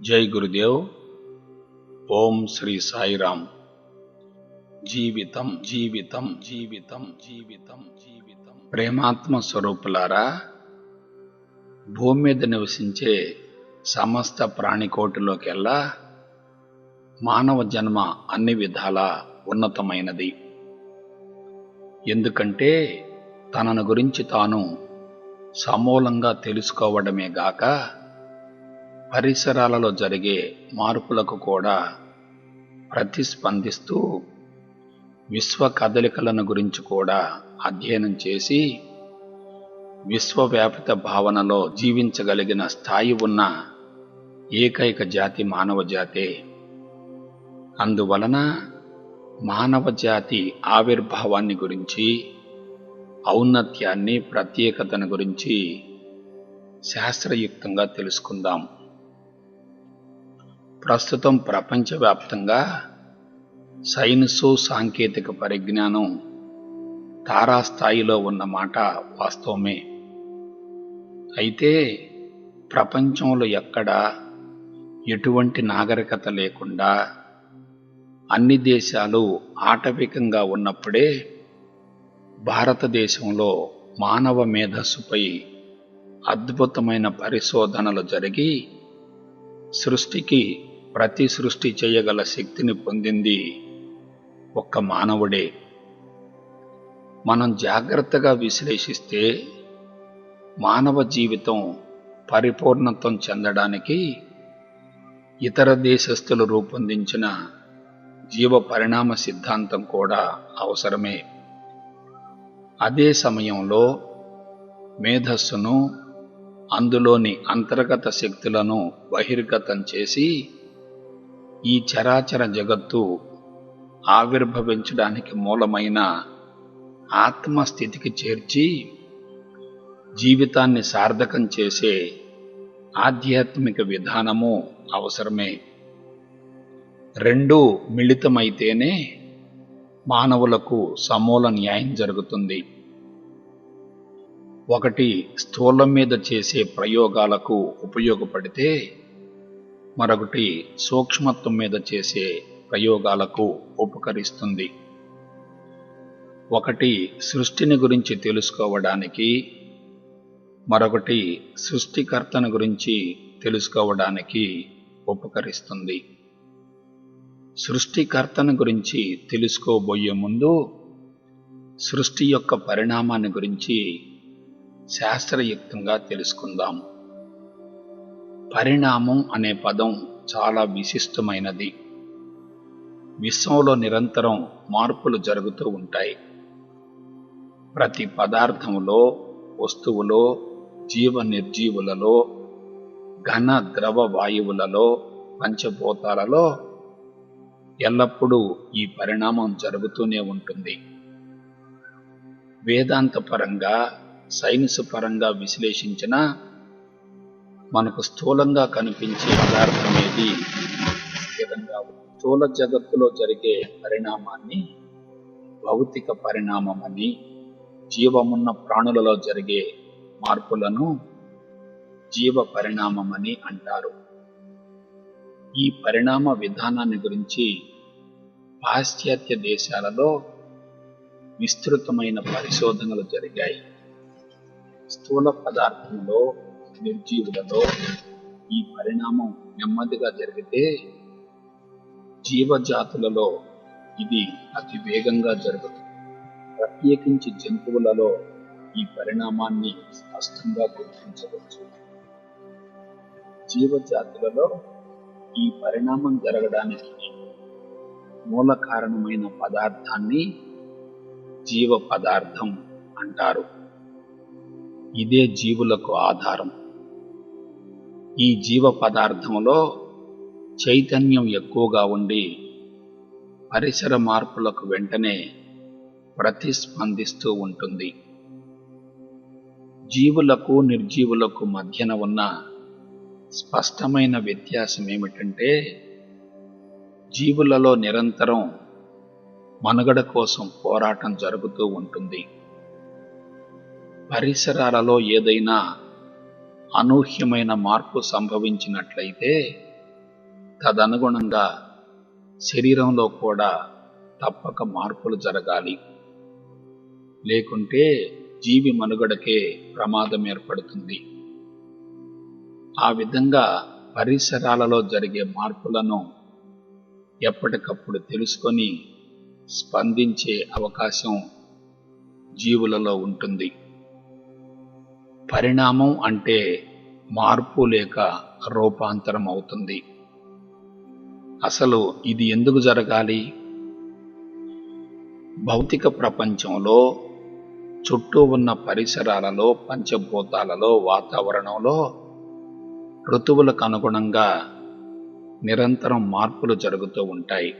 జై గురుదేవ్. ఓం శ్రీ సాయిరామ్. జీవితం జీవితం జీవితం జీవితం జీవితం ప్రేమాత్మ స్వరూపులారా, భూమి మీద నివసించే సమస్త ప్రాణికోటిలోకెల్లా మానవ జన్మ అన్ని విధాలా ఉన్నతమైనది. ఎందుకంటే తనను గురించి తాను సమూలంగా తెలుసుకోవడమే గాక పరిసరాలలో జరిగే మార్పులకు కూడా ప్రతిస్పందిస్తూ విశ్వ కదలికలను గురించి కూడా అధ్యయనం చేసి విశ్వవ్యాపిత భావనలో జీవించగలిగిన స్థాయి ఉన్న ఏకైక జాతి మానవ జాతే. అందువలన మానవ జాతి ఆవిర్భావాన్ని గురించి, ఔన్నత్యాన్ని, ప్రత్యేకతను గురించి శాస్త్రయుక్తంగా తెలుసుకుందాం. ప్రస్తుతం ప్రపంచవ్యాప్తంగా సైన్సు, సాంకేతిక పరిజ్ఞానం తారాస్థాయిలో ఉన్నమాట వాస్తవమే. అయితే ప్రపంచంలో ఎక్కడా ఎటువంటి నాగరికత లేకుండా అన్ని దేశాలు ఆటవికంగా ఉన్నప్పుడే భారతదేశంలో మానవ మేధస్సుపై అద్భుతమైన పరిశోధనలు జరిగి సృష్టికి ప్రతి సృష్టి చేయగల శక్తిని పొందింది ఒక్క మానవుడే. మనం జాగ్రత్తగా విశ్లేషిస్తే మానవ జీవితం పరిపూర్ణత్వం చెందడానికి ఇతర దేశస్థులు రూపొందించిన జీవ పరిణామ సిద్ధాంతం కూడా అవసరమే. అదే సమయంలో మేధస్సును, అందులోని అంతర్గత శక్తులను బహిర్గతం చేసి ఈ చరాచర జగత్తు ఆవిర్భవించడానికి మూలమైన ఆత్మస్థితికి చేర్చి జీవితాన్ని సార్థకం చేసే ఆధ్యాత్మిక విధానము అవసరమే. రెండూ మిళితమైతేనే మానవులకు సమూల న్యాయం జరుగుతుంది. ఒకటి స్థూలం మీద చేసే ప్రయోగాలకు ఉపయోగపడితే మరొకటి సూక్ష్మత్వం మీద చేసే ప్రయోగాలకు ఉపకరిస్తుంది. ఒకటి సృష్టిని గురించి తెలుసుకోవడానికి, మరొకటి సృష్టికర్తను గురించి తెలుసుకోవడానికి ఉపకరిస్తుంది. సృష్టికర్తను గురించి తెలుసుకోబోయే ముందు సృష్టి యొక్క పరిణామాన్ని గురించి శాస్త్రయుక్తంగా తెలుసుకుందాం. పరిణామం అనే పదం చాలా విశిష్టమైనది. విశ్వంలో నిరంతరం మార్పులు జరుగుతూ ఉంటాయి. ప్రతి పదార్థంలో, వస్తువులో, జీవ నిర్జీవులలో, ఘన ద్రవ వాయువులలో, పంచభూతాలలో ఎల్లప్పుడూ ఈ పరిణామం జరుగుతూనే ఉంటుంది. వేదాంతపరంగా, సైన్స్ పరంగా విశ్లేషించిన మనకు స్థూలంగా కనిపించే పదార్థం ఏది స్థిరంగా స్థూల జగత్తులో జరిగే పరిణామాన్ని భౌతిక పరిణామమని, జీవమున్న ప్రాణులలో జరిగే మార్పులను జీవ పరిణామమని అంటారు. ఈ పరిణామ విధానాన్ని గురించి పాశ్చాత్య దేశాలలో విస్తృతమైన పరిశోధనలు జరిగాయి. స్థూల పదార్థంలో, నిర్జీవులలో ఈ పరిణామం నెమ్మదిగా జరిగితే జీవజాతులలో ఇది అతి వేగంగా జరుగుతుంది. ప్రత్యేకించి జంతువులలో ఈ పరిణామాన్ని స్పష్టంగా గుర్తించవచ్చు. జీవజాతులలో ఈ పరిణామం జరగడానికి మూల కారణమైన పదార్థాన్ని జీవ పదార్థం అంటారు. ఇదే జీవులకు ఆధారం. ఈ జీవ పదార్థంలో చైతన్యం ఎక్కువగా ఉండి పరిసర మార్పులకు వెంటనే ప్రతిస్పందిస్తూ ఉంటుంది. జీవులకు, నిర్జీవులకు మధ్యన ఉన్న స్పష్టమైన వ్యత్యాసం ఏమిటంటే జీవులలో నిరంతరం మనుగడ కోసం పోరాటం జరుగుతూ ఉంటుంది. పరిసరాలలో ఏదైనా అనూహ్యమైన మార్పు సంభవించినట్లయితే తదనుగుణంగా శరీరంలో కూడా తప్పక మార్పులు జరగాలి. లేకుంటే జీవి మనుగడకే ప్రమాదం ఏర్పడుతుంది. ఆ విధంగా పరిసరాలలో జరిగే మార్పులను ఎప్పటికప్పుడు తెలుసుకొని స్పందించే అవకాశం జీవులలో ఉంటుంది. పరిణామం అంటే మార్పు లేక రూపాంతరం అవుతుంది. అసలు ఇది ఎందుకు జరగాలి? భౌతిక ప్రపంచంలో చుట్టూ ఉన్న పరిసరాలలో, పంచభూతాలలో, వాతావరణంలో ఋతువులకు అనుగుణంగా నిరంతరం మార్పులు జరుగుతూ ఉంటాయి.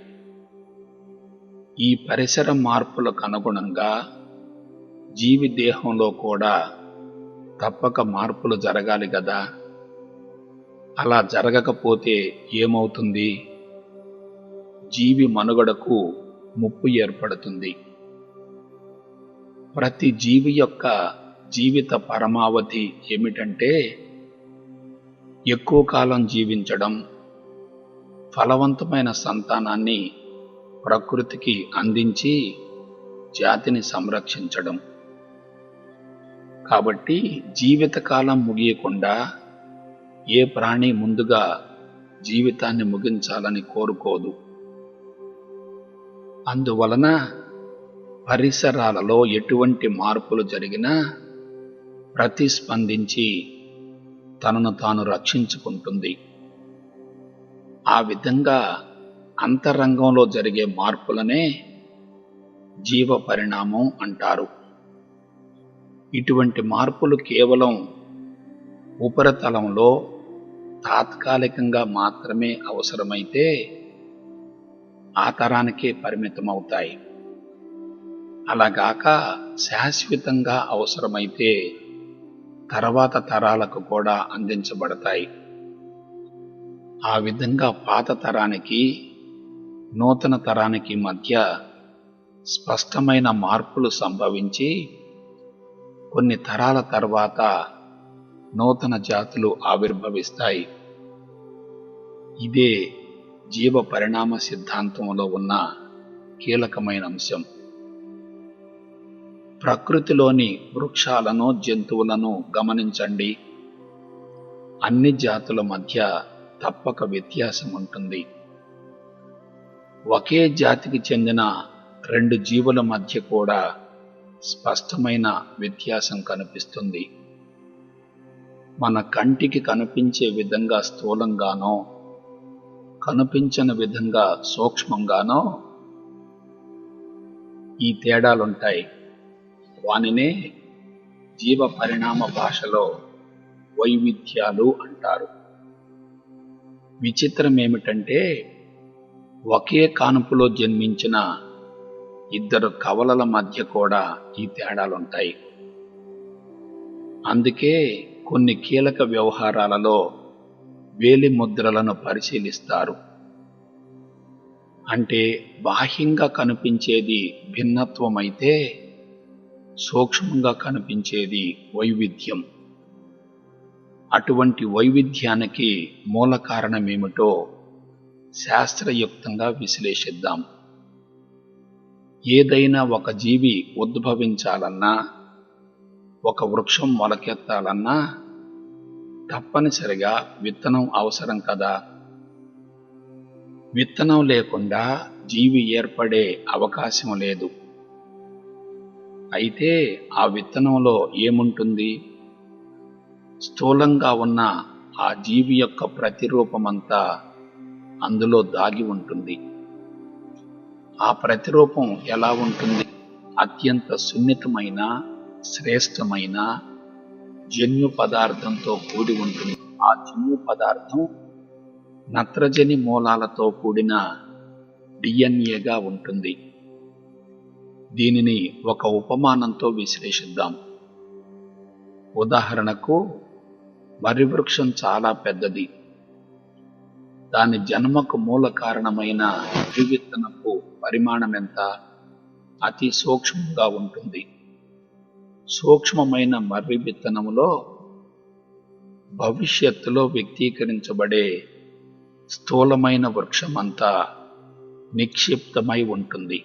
ఈ పరిసర మార్పులకు అనుగుణంగా జీవి దేహంలో కూడా తప్పక మార్పులు జరగాలి కదా. అలా జరగకపోతే ఏమవుతుంది? జీవి మనుగడకు ముప్పు ఏర్పడుతుంది. ప్రతి జీవి యొక్క జీవిత పరమావధి ఏమిటంటే ఎక్కువ కాలం జీవించడం, ఫలవంతమైన సంతానాన్ని ప్రకృతికి అందించి జాతిని సంరక్షించడం. కాబట్టి జీవితకాలం ముగియకుండా ఏ ప్రాణి ముందుగా జీవితాన్ని ముగించాలని కోరుకోదు. అందువలన పరిసరాలలో ఎటువంటి మార్పులు జరిగినా ప్రతిస్పందించి తనను తాను రక్షించుకుంటుంది. ఆ విధంగా అంతరంగంలో జరిగే మార్పులనే జీవ పరిణామం అంటారు. ఇటువంటి మార్పులు కేవలం ఉపరితలంలో తాత్కాలికంగా మాత్రమే అవసరమైతే ఆ తరానికే పరిమితమవుతాయి. అలాగాక శాశ్వతంగా అవసరమైతే తర్వాత తరాలకు కూడా అందించబడతాయి. ఆ విధంగా పాత తరానికి నూతన తరానికి మధ్య స్పష్టమైన మార్పులు సంభవించి కొన్ని తరాల తర్వాత నూతన జాతులు ఆవిర్భవిస్తాయి. ఇదే జీవ పరిణామ సిద్ధాంతంలో ఉన్న కీలకమైన అంశం. ప్రకృతిలోని వృక్షాలను, జంతువులను గమనించండి. అన్ని జాతుల మధ్య తప్పక వ్యత్యాసం ఉంటుంది. ఒకే జాతికి చెందిన రెండు జీవుల మధ్య కూడా స్పష్టమైన వ్యత్యాసం కనిపిస్తుంది. మన కంటికి కనిపించే విధంగా స్థూలంగానో, కనిపించని విధంగా సూక్ష్మంగానో ఈ తేడాలుంటాయి. వానినే జీవ పరిణామ భాషలో వైవిధ్యాలు అంటారు. విచిత్రం ఏమిటంటే ఒకే కానుపులో జన్మించిన ఇద్దరు కవలల మధ్య కూడా ఈ తేడాలుంటాయి. అందుకే కొన్ని కీలక వ్యవహారాలలో వేలి ముద్రలను పరిశీలిస్తారు. అంటే బాహ్యంగా కనిపించేది భిన్నత్వమైతే సూక్ష్మంగా కనిపించేది వైవిధ్యం. అటువంటి వైవిధ్యానికి మూల కారణమేమిటో శాస్త్రయుక్తంగా విశ్లేషిద్దాం. ఏదైనా ఒక జీవి ఉద్భవించాలన్నా, ఒక వృక్షం మొలకెత్తాలన్నా తప్పనిసరిగా విత్తనం అవసరం కదా. విత్తనం లేకుండా జీవి ఏర్పడే అవకాశం లేదు. అయితే ఆ విత్తనంలో ఏముంటుంది? స్థూలంగా ఉన్న ఆ జీవి యొక్క ప్రతిరూపమంతా అందులో దాగి ఉంటుంది. ఆ ప్రతిరూపం ఎలా ఉంటుంది? అత్యంత సున్నితమైన, శ్రేష్టమైన జన్యు పదార్థంతో కూడి ఉంటుంది. ఆ జన్యు పదార్థం నత్రజని మూలాలతో కూడిన డిఎన్ఏగా ఉంటుంది. దీనిని ఒక ఉపమానంతో విశ్లేషిద్దాం. ఉదాహరణకు మర్రి వృక్షం చాలా పెద్దది. దాని జన్మకు మూల కారణమైన మర్రి విత్తనపు పరిమాణం ఎంత? అతి సూక్ష్మంగా ఉంటుంది. సూక్ష్మమైన మర్రి విత్తనములో భవిష్యత్తులో వ్యక్తీకరించబడే స్థూలమైన వృక్షమంతా నిక్షిప్తమై ఉంటుంది.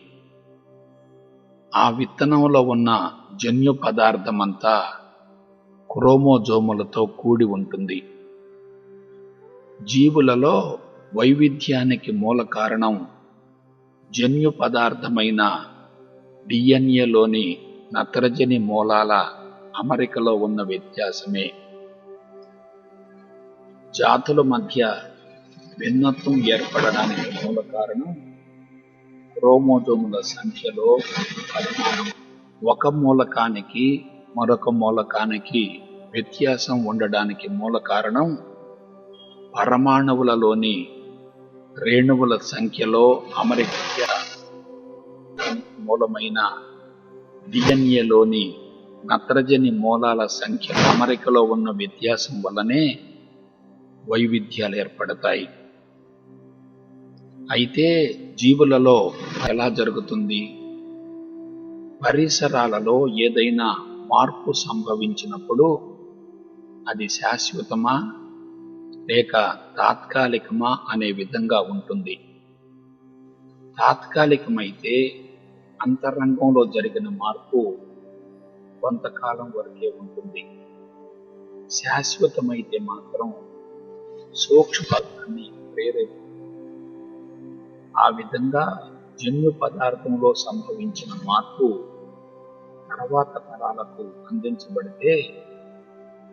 ఆ విత్తనంలో ఉన్న జన్యు పదార్థమంతా క్రోమోజోములతో కూడి ఉంటుంది. జీవులలో వైవిధ్యానికి మూల కారణం జన్యు పదార్థమైన డిఎన్ఏలోని నత్రజని మూలాల అమరికలో ఉన్న వ్యత్యాసమే. జాతుల మధ్య భిన్నత్వం ఏర్పడడానికి మూల కారణం క్రోమోజోముల సంఖ్యలో పరిమాణం. ఒక మూలకానికి మరొక మూలకానికి వ్యత్యాసం ఉండడానికి మూల కారణం పరమాణువులలోని రేణువుల సంఖ్యలో అమరిక. మూలమైన డిఎన్ఏలోని నత్రజని మూలాల సంఖ్య అమరికలో ఉన్న వ్యత్యాసం వల్లనే వైవిధ్యాలు ఏర్పడతాయి. అయితే జీవులలో ఎలా జరుగుతుంది? పరిసరాలలో ఏదైనా మార్పు సంభవించినప్పుడు అది శాశ్వతమా లేక తాత్కాలికమా అనే విధంగా ఉంటుంది. తాత్కాలికమైతే అంతరంగంలో జరిగిన మార్పు కొంతకాలం వరకే ఉంటుంది. శాశ్వతమైతే మాత్రం సూక్ష్మాన్ని ప్రేరేపిస్తుంది. ఆ విధంగా జన్యు పదార్థంలో సంభవించిన మార్పు తర్వాత తరాలకు అందించబడితే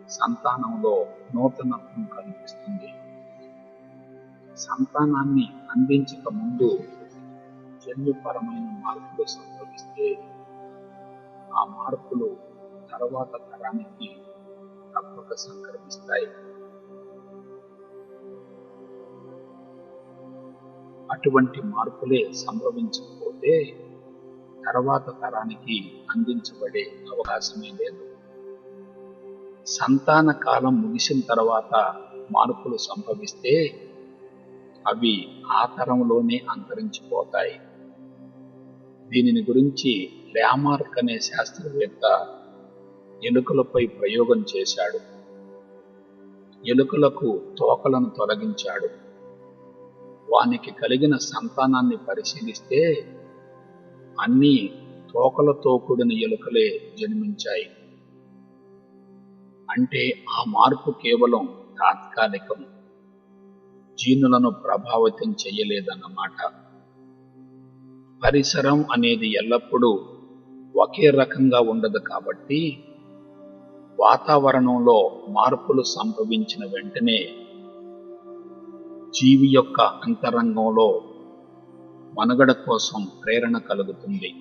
సంతానంలో నూతనత్వం కనిపిస్తుంది. సంతానాన్ని అందించక ముందు జన్యుపరమైన మార్పులు సంభవిస్తే ఆ మార్పులు తర్వాత తరానికి తప్పక సంక్రమిస్తాయి. అటువంటి మార్పులే సంభవించకపోతే తర్వాత తరానికి అందించబడే అవకాశమే లేదు. సంతాన కాలం ముగిసిన తర్వాత మార్పులు సంభవిస్తే అవి ఆ తరంలోనే అంతరించిపోతాయి. దీనిని గురించి లామార్క్ అనే శాస్త్రవేత్త ఎలుకలపై ప్రయోగం చేశాడు. ఎలుకలకు తోకలను తొలగించాడు. వానికి కలిగిన సంతానాన్ని పరిశీలిస్తే అన్ని తోకలతో కూడిన ఎలుకలే జన్మించాయి. అంటే ఆ మార్పు కేవలం తాత్కాలికం, జీనులను ప్రభావితం చేయలేదన్నమాట. పరిసరం అనేది ఎల్లప్పుడూ ఒకే రకంగా ఉండదు కాబట్టి వాతావరణంలో మార్పులు సంభవించిన వెంటనే జీవి యొక్క అంతరంగంలో మనుగడ కోసం ప్రేరణ కలుగుతుంది.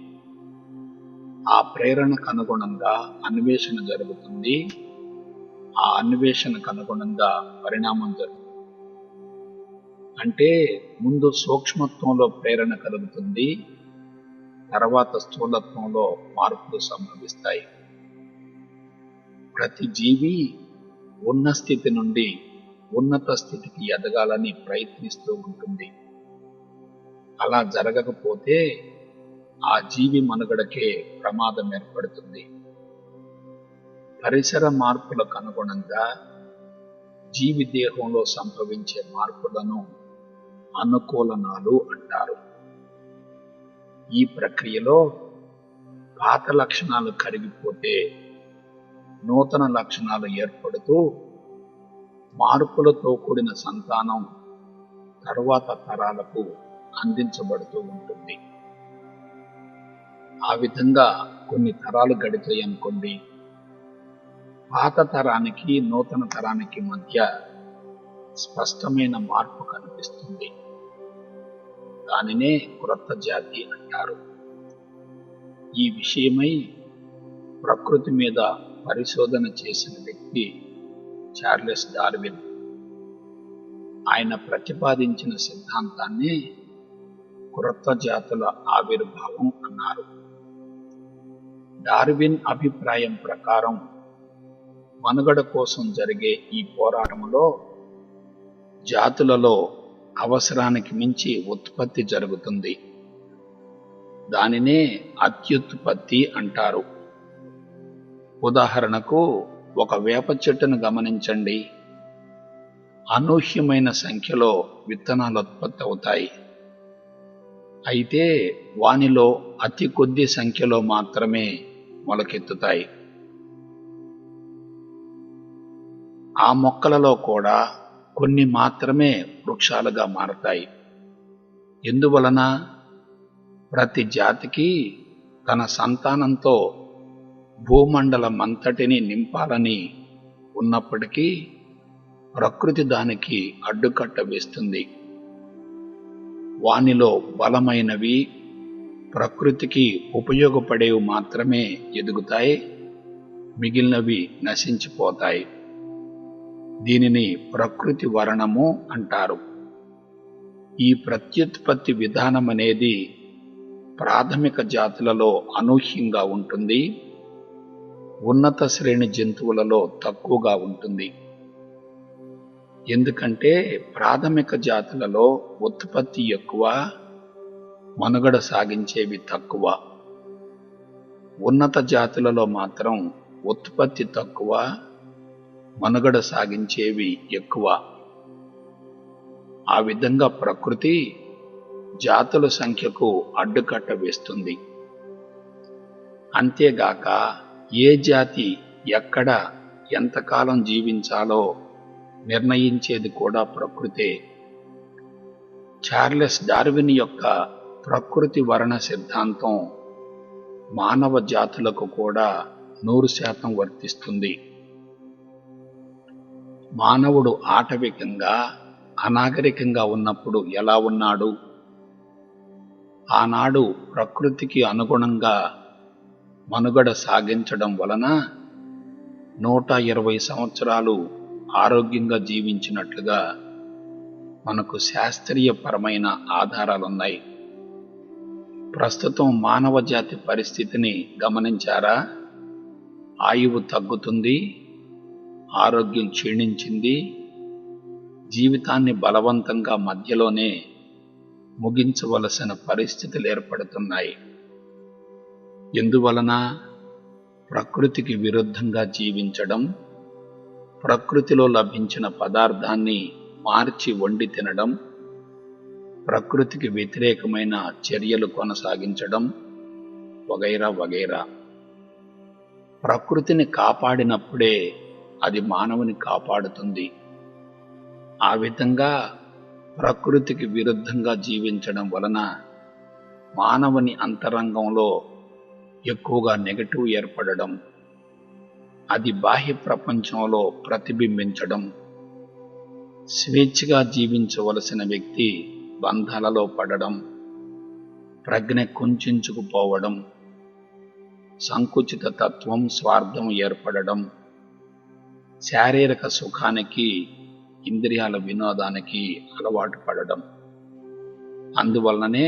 ఆ ప్రేరణకు అనుగుణంగా అన్వేషణ జరుగుతుంది. ఆ అన్వేషణకు అనుగుణంగా పరిణామం జరుగుతుంది. అంటే ముందు సూక్ష్మత్వంలో ప్రేరణ కలుగుతుంది, తర్వాత స్థూలత్వంలో మార్పులు సంభవిస్తాయి. ప్రతి జీవి ఉన్న స్థితి నుండి ఉన్నత స్థితికి ఎదగాలని ప్రయత్నిస్తూ ఉంటుంది. అలా జరగకపోతే ఆ జీవి మనుగడకే ప్రమాదం ఏర్పడుతుంది. పరిసర మార్పులకు అనుగుణంగా జీవి దేహంలో సంభవించే మార్పులను అనుకూలనాలు అంటారు. ఈ ప్రక్రియలో పాత లక్షణాలు కరిగిపోతే నూతన లక్షణాలు ఏర్పడుతూ మార్పులతో కూడిన సంతానం తరువాత తరాలకు అందించబడుతూ ఉంటుంది. ఆ విధంగా కొన్ని తరాలు గడిచాయి అనుకోండి, పాత తరానికి నూతన తరానికి మధ్య స్పష్టమైన మార్పు కనిపిస్తుంది. దానినే క్రొత్త జాతి అంటారు. ఈ విషయమై ప్రకృతి మీద పరిశోధన చేసిన వ్యక్తి చార్లెస్ డార్విన్. ఆయన ప్రతిపాదించిన సిద్ధాంతాన్ని క్రొత్త జాతుల ఆవిర్భావం అన్నారు. డార్విన్ అభిప్రాయం ప్రకారం మనుగడ కోసం జరిగే ఈ పోరాటంలో జాతులలో అవసరానికి మించి ఉత్పత్తి జరుగుతుంది. దానినే అత్యుత్పత్తి అంటారు. ఉదాహరణకు ఒక వేప చెట్టును గమనించండి. అనూహ్యమైన సంఖ్యలో విత్తనాలు ఉత్పత్తి అవుతాయి. అయితే వానిలో అతి కొద్ది సంఖ్యలో మాత్రమే మొలకెత్తుతాయి. ఆ మొక్కలలో కూడా కొన్ని మాత్రమే వృక్షాలుగా మారతాయి. ఎందువలన? ప్రతి జాతికి తన సంతానంతో భూమండలమంతటిని నింపాలని ఉన్నప్పటికీ ప్రకృతి దానికి అడ్డుకట్ట వేస్తుంది. వానిలో బలమైనవి, ప్రకృతికి ఉపయోగపడేవి మాత్రమే ఎదుగుతాయి, మిగిలినవి నశించిపోతాయి. దీనిని ప్రకృతి వరణము అంటారు. ఈ ప్రత్యుత్పత్తి విధానం అనేది ప్రాథమిక జాతులలో అనూహ్యంగా ఉంటుంది, ఉన్నత శ్రేణి జంతువులలో తక్కువగా ఉంటుంది. ఎందుకంటే ప్రాథమిక జాతులలో ఉత్పత్తి ఎక్కువ, మనుగడ సాగించేవి తక్కువ. ఉన్నత జాతులలో మాత్రం ఉత్పత్తి తక్కువ, మనుగడ సాగించేవి ఎక్కువ. ఆ విధంగా ప్రకృతి జాతుల సంఖ్యకు అడ్డుకట్ట వేస్తుంది. అంతేగాక ఏ జాతి ఎక్కడ ఎంతకాలం జీవించాలో నిర్ణయించేది కూడా ప్రకృతే. చార్లెస్ డార్విన్ యొక్క ప్రకృతి వర్ణ సిద్ధాంతం మానవ జాతులకు కూడా 100% వర్తిస్తుంది. మానవుడు ఆటవికంగా, అనాగరికంగా ఉన్నప్పుడు ఎలా ఉన్నాడు? ఆనాడు ప్రకృతికి అనుగుణంగా మనుగడ సాగించడం వలన 120 సంవత్సరాలు ఆరోగ్యంగా జీవించినట్లుగా మనకు శాస్త్రీయపరమైన ఆధారాలున్నాయి. ప్రస్తుతం మానవ జాతి పరిస్థితిని గమనించారా? ఆయువు తగ్గుతుంది, ఆరోగ్యం క్షీణించింది, జీవితాన్ని బలవంతంగా మధ్యలోనే ముగించవలసిన పరిస్థితులు ఏర్పడుతున్నాయి. ఎందువలన? ప్రకృతికి విరుద్ధంగా జీవించడం, ప్రకృతిలో లభించిన పదార్థాన్ని మార్చి వండి తినడం, ప్రకృతికి వ్యతిరేకమైన చర్యలు కొనసాగించడం వగైరా వగైరా. ప్రకృతిని కాపాడినప్పుడే అది మానవుని కాపాడుతుంది. ఆ విధంగా ప్రకృతికి విరుద్ధంగా జీవించడం వలన మానవుని అంతరంగంలో ఎక్కువగా నెగటివ్ ఏర్పడడం, అది బాహ్య ప్రపంచంలో ప్రతిబింబించడం, స్వేచ్ఛగా జీవించవలసిన వ్యక్తి బంధాలలో పడడం, ప్రజ్ఞ కుంచుకుపోవడం, సంకుచిత తత్వం, స్వార్థం ఏర్పడడం, శారీరక సుఖానికి, ఇంద్రియాల వినోదానికి అలవాటు పడడం. అందువలననే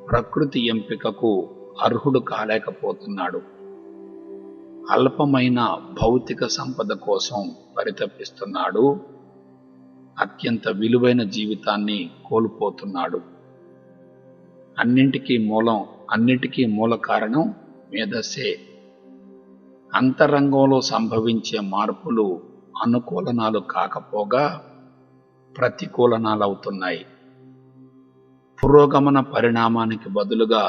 ప్రకృతి ఎంపికకు అర్హుడు కాలేకపోతున్నాడు. అల్పమైన భౌతిక సంపద కోసం పరితపిస్తున్నాడు. అత్యంత విలువైన జీవితాన్ని కోల్పోతున్నాడు. అన్నిటికీ మూల కారణం మేధస్సే. అంతరంగంలో సంభవించే మార్పులు అనుకూలనాలు కాకపోగా ప్రతికూలనాలవుతున్నాయి. పురోగమన పరిణామానికి బదులుగా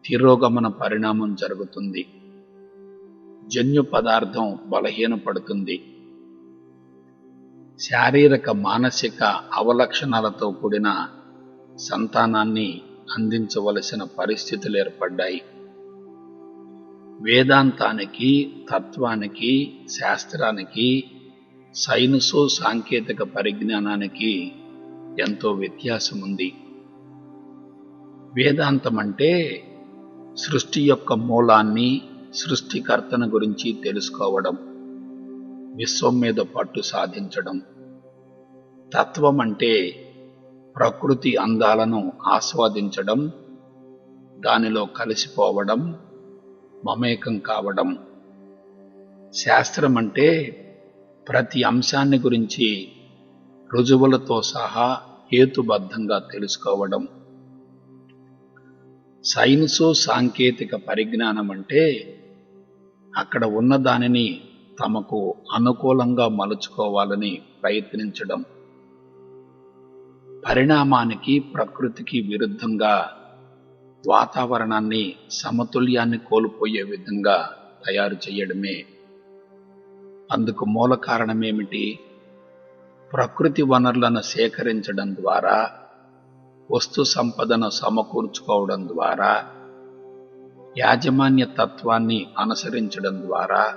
తిరోగమన పరిణామం జరుగుతుంది. జన్యు పదార్థం బలహీనపడుతుంది. శారీరక, మానసిక అవలక్షణాలతో కూడిన సంతానాన్ని అందించవలసిన పరిస్థితులు ఏర్పడ్డాయి. వేదాంతానికి, తత్వానికి, శాస్త్రానికి, సైన్సు, సాంకేతిక పరిజ్ఞానానికి ఎంతో వ్యత్యాసం ఉంది. వేదాంతం అంటే సృష్టి యొక్క మూలాన్ని, సృష్టికర్తను గురించి తెలుసుకోవడం, విశ్వం మీద పట్టు సాధించడం. తత్వం అంటే ప్రకృతి అందాలను ఆస్వాదించడం, దానిలో కలిసిపోవడం, మమేకం కావడం. శాస్త్రం అంటే ప్రతి అంశాన్ని గురించి రుజువులతో సహా హేతుబద్ధంగా తెలుసుకోవడం. సైన్సు, సాంకేతిక పరిజ్ఞానం అంటే అక్కడ ఉన్న దానిని తమకు అనుకూలంగా మలుచుకోవాలని ప్రయత్నించడం, పరిణామానికి ప్రకృతికి విరుద్ధంగా వాతావరణాన్ని సమతుల్యాన్ని కోల్పోయే విధంగా తయారు చేయడమే. అందుకు మూల కారణమేమిటి? ప్రకృతి వనరులను సేకరించడం ద్వారా, వస్తు సంపదను సమకూర్చుకోవడం ద్వారా, యాజమాన్య తత్వాన్ని అనుసరించడం ద్వారా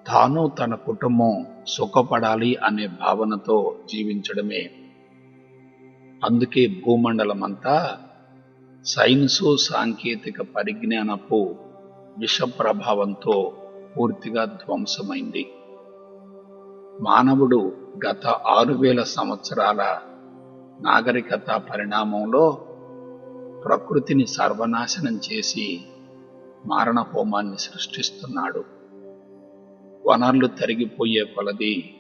తాను తన కుటుంబం సుఖపడాలి అనే భావనతో జీవించడమే. అందుకే భూమండలమంతా సైన్సు సాంకేతిక పరిజ్ఞానపు విష ప్రభావంతో పూర్తిగా ధ్వంసమైంది. మానవుడు గత 6000 సంవత్సరాల నాగరికత పరిణామంలో ప్రకృతిని సర్వనాశనం చేసి మారణ హోమాన్ని సృష్టిస్తున్నాడు. వనరులు తరిగిపోయే కొలది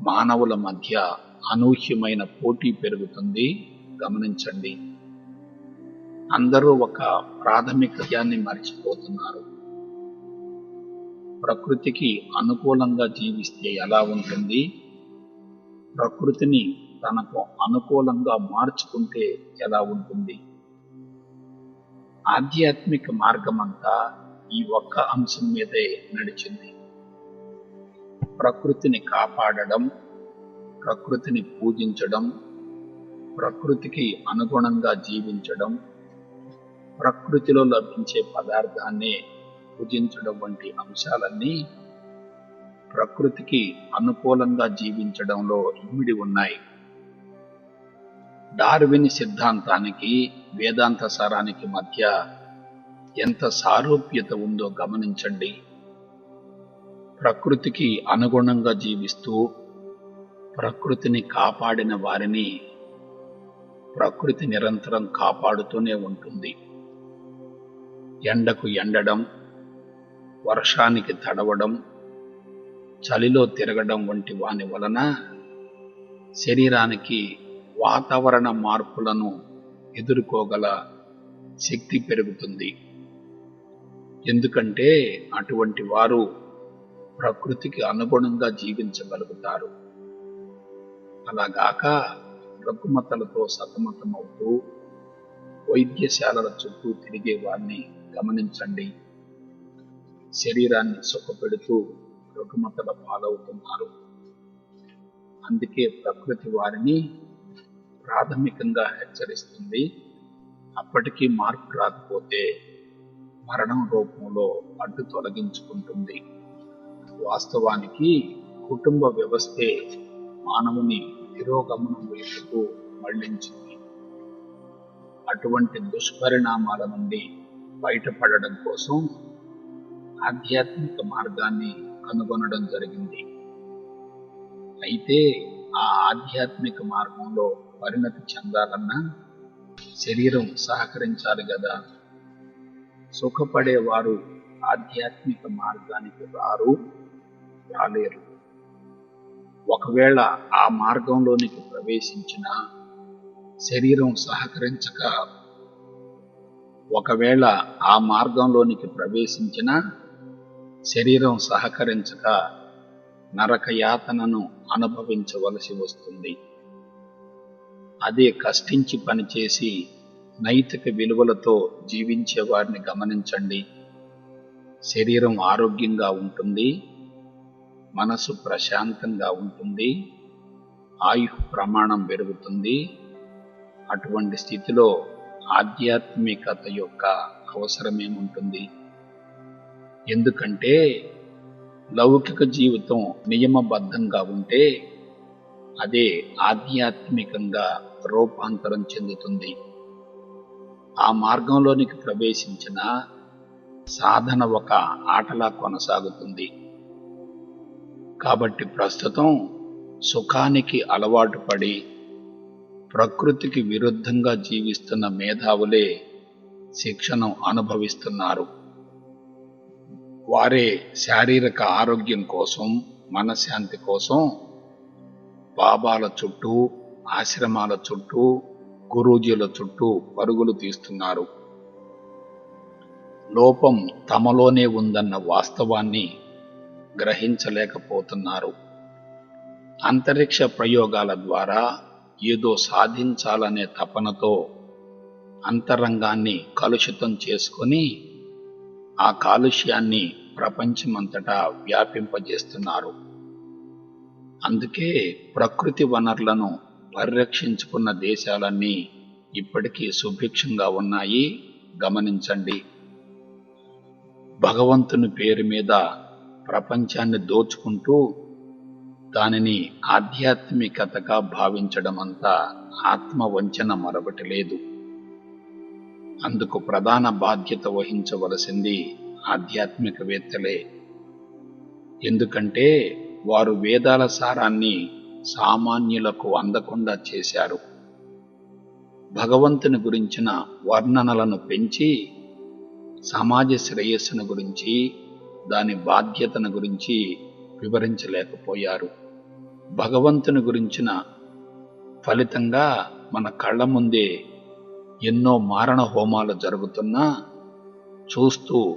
మానవుల మధ్య అనూహ్యమైన పోటీ పెరుగుతుంది. గమనించండి. అందరూ ఒక ప్రాథమికత్యాన్ని మర్చిపోతున్నారు. ప్రకృతికి అనుకూలంగా జీవిస్తే ఎలా ఉంటుంది? ప్రకృతిని తనకు అనుకూలంగా మార్చుకుంటే ఎలా ఉంటుంది? ఆధ్యాత్మిక మార్గమంతా ఈ ఒక్క అంశం మీదే నడిచింది. ప్రకృతిని కాపాడడం, ప్రకృతిని పూజించడం, ప్రకృతికి అనుగుణంగా జీవించడం, ప్రకృతిలో లభించే పదార్థాన్ని పూజించడం వంటి అంశాలన్నీ ప్రకృతికి అనుకూలంగా జీవించడంలో ఇమిడి ఉన్నాయి. డార్విన్ సిద్ధాంతానికి వేదాంత సారానికి మధ్య ఎంత సారూప్యత ఉందో గమనించండి. ప్రకృతికి అనుగుణంగా జీవిస్తూ ప్రకృతిని కాపాడిన వారిని ప్రకృతి నిరంతరం కాపాడుతూనే ఉంటుంది. ఎండకు ఎండడం, వర్షానికి తడవడం, చలిలో తిరగడం వంటి వాని వలన శరీరానికి వాతావరణ మార్పులను ఎదుర్కోగల శక్తి పెరుగుతుంది. ఎందుకంటే అటువంటి వారు ప్రకృతికి అనుగుణంగా జీవించగలుగుతారు. అలాగాక రుగ్మతలతో సతమతమవుతూ వైద్యశాలల చుట్టూ తిరిగే వారిని గమనించండి. శరీరాన్ని సుఖపెడుతూ రుగ్మతల పాలవుతున్నారు. అందుకే ప్రకృతి వారిని ప్రాథమికంగా హెచ్చరిస్తుంది. అప్పటికీ మార్పు రాకపోతే మరణం రూపంలో అడ్డు తొలగించుకుంటుంది. వాస్తవానికి కుటుంబ వ్యవస్థే మానవుని తిరోగమనం వైపుకు మళ్లించింది. అటువంటి దుష్పరిణామాల నుండి బయటపడడం కోసం ఆధ్యాత్మిక మార్గాన్ని కనుగొనడం జరిగింది. అయితే ఆ ఆధ్యాత్మిక మార్గంలో పరిణతి చెందాలన్నా శరీరం సహకరించాలి కదా. సుఖపడేవారు ఆధ్యాత్మిక మార్గానికి రాలేరు. ఒకవేళ ఆ మార్గంలోనికి ప్రవేశించిన శరీరం సహకరించక నరకయాతనను అనుభవించవలసి వస్తుంది. అదే కష్టించి పనిచేసి నైతిక విలువలతో జీవించే వారిని గమనించండి. శరీరం ఆరోగ్యంగా ఉంటుంది, మనసు ప్రశాంతంగా ఉంటుంది, ఆయుః ప్రమాణం పెరుగుతుంది. అటువంటి స్థితిలో ఆధ్యాత్మికత యొక్క అవసరమేముంటుంది? ఎందుకంటే లౌకిక జీవితం నియమబద్ధంగా ఉంటే అదే ఆధ్యాత్మికంగా రూపాంతరం చెందుతుంది. ఆ మార్గంలోనికి ప్రవేశించిన సాధన ఒక ఆటలా కొనసాగుతుంది. కాబట్టి ప్రస్తుతం సుఖానికి అలవాటు పడి ప్రకృతికి విరుద్ధంగా జీవిస్తున్న మేధావులే శిక్షను అనుభవిస్తున్నారు. వారే శారీరక ఆరోగ్యం కోసం, మనశ్శాంతి కోసం బాబాల చుట్టూ, ఆశ్రమాల చుట్టూ, గురూజీల చుట్టూ పరుగులు తీస్తున్నారు. లోపం తమలోనే ఉందన్న వాస్తవాన్ని గ్రహించలేకపోతున్నారు. అంతరిక్ష ప్రయోగాల ద్వారా ఏదో సాధించాలనే తపనతో అంతరంగాన్ని కలుషితం చేసుకొని ఆ కాలుష్యాన్ని ప్రపంచమంతటా వ్యాపింపజేస్తున్నారు. అందుకే ప్రకృతి వనరులను పరిరక్షించుకున్న దేశాలన్నీ ఇప్పటికీ సుభిక్షంగా ఉన్నాయి. గమనించండి. భగవంతుని పేరు మీద ప్రపంచాన్ని దోచుకుంటూ దానిని ఆధ్యాత్మికతగా భావించడమంతా ఆత్మవంచన మరొకటి లేదు. అందుకు ప్రధాన బాధ్యత వహించవలసింది ఆధ్యాత్మికవేత్తలే. ఎందుకంటే వారు వేదాల సారాన్ని సామాన్యులకు అందకుండా చేశారు. భగవంతుని గురించిన వర్ణనలను పెంచి సమాజ శ్రేయస్సును గురించి, దాని బాధ్యతను గురించి వివరించలేకపోయారు. భగవంతుని గురించిన ఫలితంగా మన కళ్ళ ముందే ఎన్నో మారణ హోమాలు జరుగుతున్నా చూస్తూ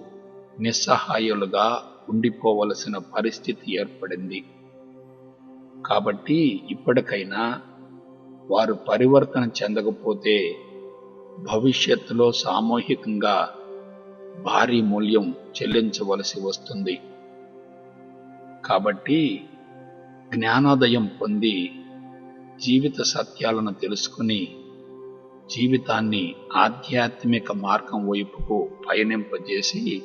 నిస్సహాయులుగా ఉండిపోవలసిన పరిస్థితి ఏర్పడింది. కాబట్టి ఇప్పటికైనా వారు పరివర్తన చెందకపోతే భవిష్యత్తులో సామూహికంగా భారీ మూల్యం చెల్లించవలసి వస్తుంది. కాబట్టి జ్ఞానోదయం పొంది జీవిత సత్యాలను తెలుసుకుని జీవితాన్ని ఆధ్యాత్మిక మార్గం వైపుకు పయనింపజేసి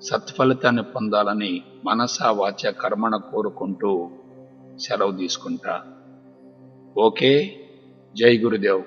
సత్ఫలితాన్ని పొందాలని మనసా వాచ కర్మణ కోరుకుంటూ సెలవు తీసుకుంటా. ఓకే. జై గురుదేవ్.